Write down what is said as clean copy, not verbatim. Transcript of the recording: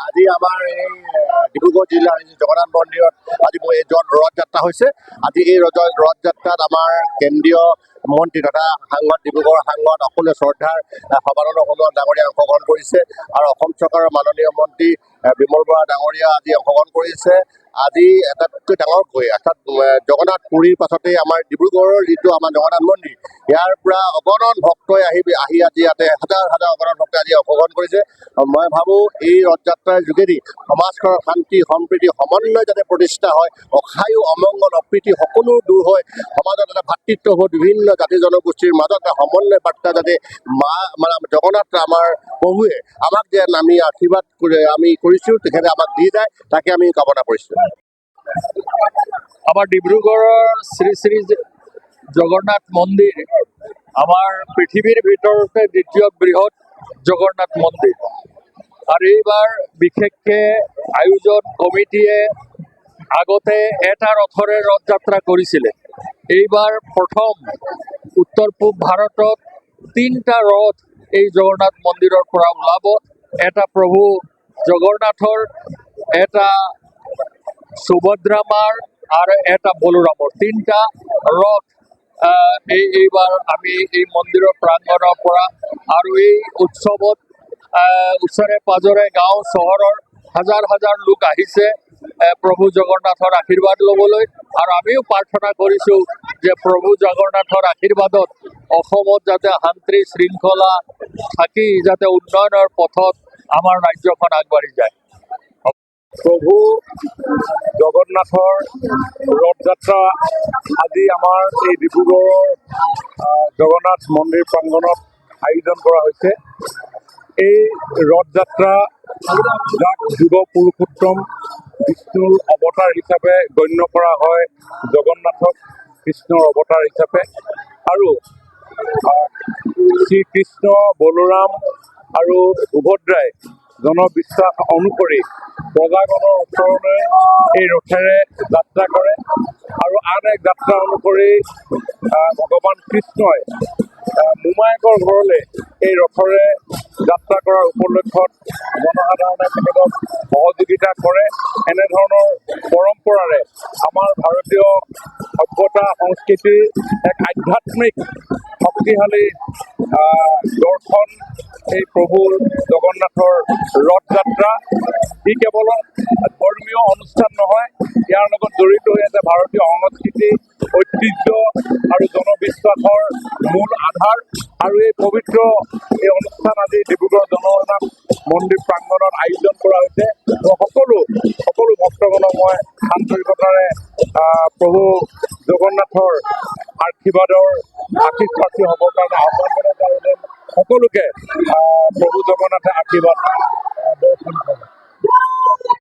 আজি আমাৰ এই ডিব্ৰুগড় জিলাৰ জগন্নাথ মন্দিৰত আজি ৰথযাত্ৰা হৈছে। আজি এই ৰথযাত্ৰাত আমাৰ কেন্দ্ৰীয় মন্ত্ৰী তথা সাংসদ ডিব্ৰুগড় সাংসদ অকলে শ্ৰদ্ধাৰ সৰ্বানন্দ সোণোৱাল ডাঙৰীয়া অংশগ্ৰহণ কৰিছে আৰু অসম চৰকাৰৰ মাননীয় মন্ত্ৰী বিমল বৰা ডাঙৰীয়া আজি অংশগ্ৰহণ কৰিছে। আজি এটাতকৈ ডাঙৰকৈ অৰ্থাৎ জগন্নাথ পুৰীৰ পাছতে আমাৰ ডিব্ৰুগড়ৰ যিটো আমাৰ জগন্নাথ মন্দিৰ, ইয়াৰ পৰা অগণন ভক্তই আহি আজি ইয়াতে হাজাৰ হাজাৰ অগণন ভক্তই আজি অংশগ্ৰহণ কৰিছে। মই ভাবোঁ এই ৰথযাত্ৰাৰ যোগেদি সমাজখনৰ শান্তি সম্প্ৰীতি সমন্বয় যাতে প্ৰতিষ্ঠা হয়, অখায়ু অমংগল অপ্ৰীতি সকলো দূৰ হৈ সমাজত এটা ভাতৃত্ববোধ বিভিন্ন জাতি জনগোষ্ঠীৰ মাজত এটা সমন্বয় বাৰ্তা যাতে মানে জগন্নাথ আমাৰ প্ৰভুৱে আমাক যে আমি আশীৰ্বাদ আমি কৰিছোঁ তেখেতে আমাক দি যায়, তাকে আমি কামনা কৰিছোঁ। আমাৰ ডিব্ৰুগড়ৰ শ্ৰী শ্ৰী জগন্নাথ মন্দিৰ আমাৰ পৃথিৱীৰ ভিতৰতে দ্বিতীয় বৃহৎ জগন্নাথ মন্দিৰ। আৰু এইবাৰ বিশেষকৈ আয়োজন কমিটিয়ে আগতে এটা ৰথৰে ৰথযাত্ৰা কৰিছিলে। এইবাৰ প্ৰথম উত্তৰ পূব ভাৰতত 3টা ৰথ এই জগন্নাথ মন্দিৰৰ পৰা ওলাব। এটা প্ৰভু জগন্নাথৰ, এটা সুভদ্ৰা মাৰ আৰু এটা বলোৰামৰ, 3টা ৰথ এইবাৰ আমি এই মন্দিৰৰ প্ৰাংগণৰ পৰা আৰু এই উৎসৱত ওচৰে পাজৰে গাঁও চহৰৰ হাজাৰ হাজাৰ লোক আহিছে প্ৰভু জগন্নাথৰ আশীৰ্বাদ ল'বলৈ। আৰু আমিও প্ৰাৰ্থনা কৰিছোঁ যে প্ৰভু জগন্নাথৰ আশীৰ্বাদত অসমত যাতে শান্তি শৃংখলা থাকি যাতে উন্নয়নৰ পথত আমাৰ ৰাজ্যখন আগবাঢ়ি যায়। প্ৰভু জগন্নাথৰ ৰথযাত্ৰা আজি আমাৰ এই ডিব্ৰুগড়ৰ জগন্নাথ মন্দিৰ প্ৰাংগণত আয়োজন কৰা হৈছে। এই ৰথযাত্ৰা যাক যুগ পুৰুষোত্তম বিষ্ণুৰ অৱতাৰ হিচাপে গণ্য কৰা হয়, জগন্নাথক কৃষ্ণৰ অৱতাৰ হিচাপে, আৰু শ্ৰীকৃষ্ণ বলোৰাম আৰু সুভদ্ৰাই জনবিশ্বাস অনুসৰি প্ৰজাগণৰ ওচৰলৈ এই ৰথেৰে যাত্ৰা কৰে আৰু আন এক যাত্ৰা অনুসৰি ভগৱান কৃষ্ণই মোমায়েকৰ ঘৰলৈ এই ৰথৰে যাত্ৰা কৰাৰ উপলক্ষত জনসাধাৰণে তেখেতক সহযোগিতা কৰে। এনেধৰণৰ পৰম্পৰাৰে আমাৰ ভাৰতীয় সভ্যতা সংস্কৃতিৰ এক আধ্যাত্মিক শক্তিশালী দৰ্শন এই প্ৰভু জগন্নাথৰ ৰথ যাত্ৰা। ই কেৱল ধৰ্মীয় অনুষ্ঠান নহয়, ইয়াৰ লগত জড়িত হৈ আছে ভাৰতীয় সংস্কৃতি, ঐতিহ্য আৰু জনবিশ্বাসৰ মূল আধাৰ। আৰু এই পবিত্ৰ এই অনুষ্ঠান আজি ডিব্ৰুগড় জগন্নাথ মন্দিৰ প্ৰাংগণত আয়োজন কৰা হৈছে। সকলো ভক্তগণক মই আন্তৰিকতাৰে প্ৰভু জগন্নাথৰ আশীৰ্বাদৰ আশীৰ্বাদী হ'বৰ কাৰণে আহ্বান জনাইছোঁ আৰু সকলোকে প্ৰভু জগন্নাথে আশীৰ্বাদ দৰ্শন কৰে।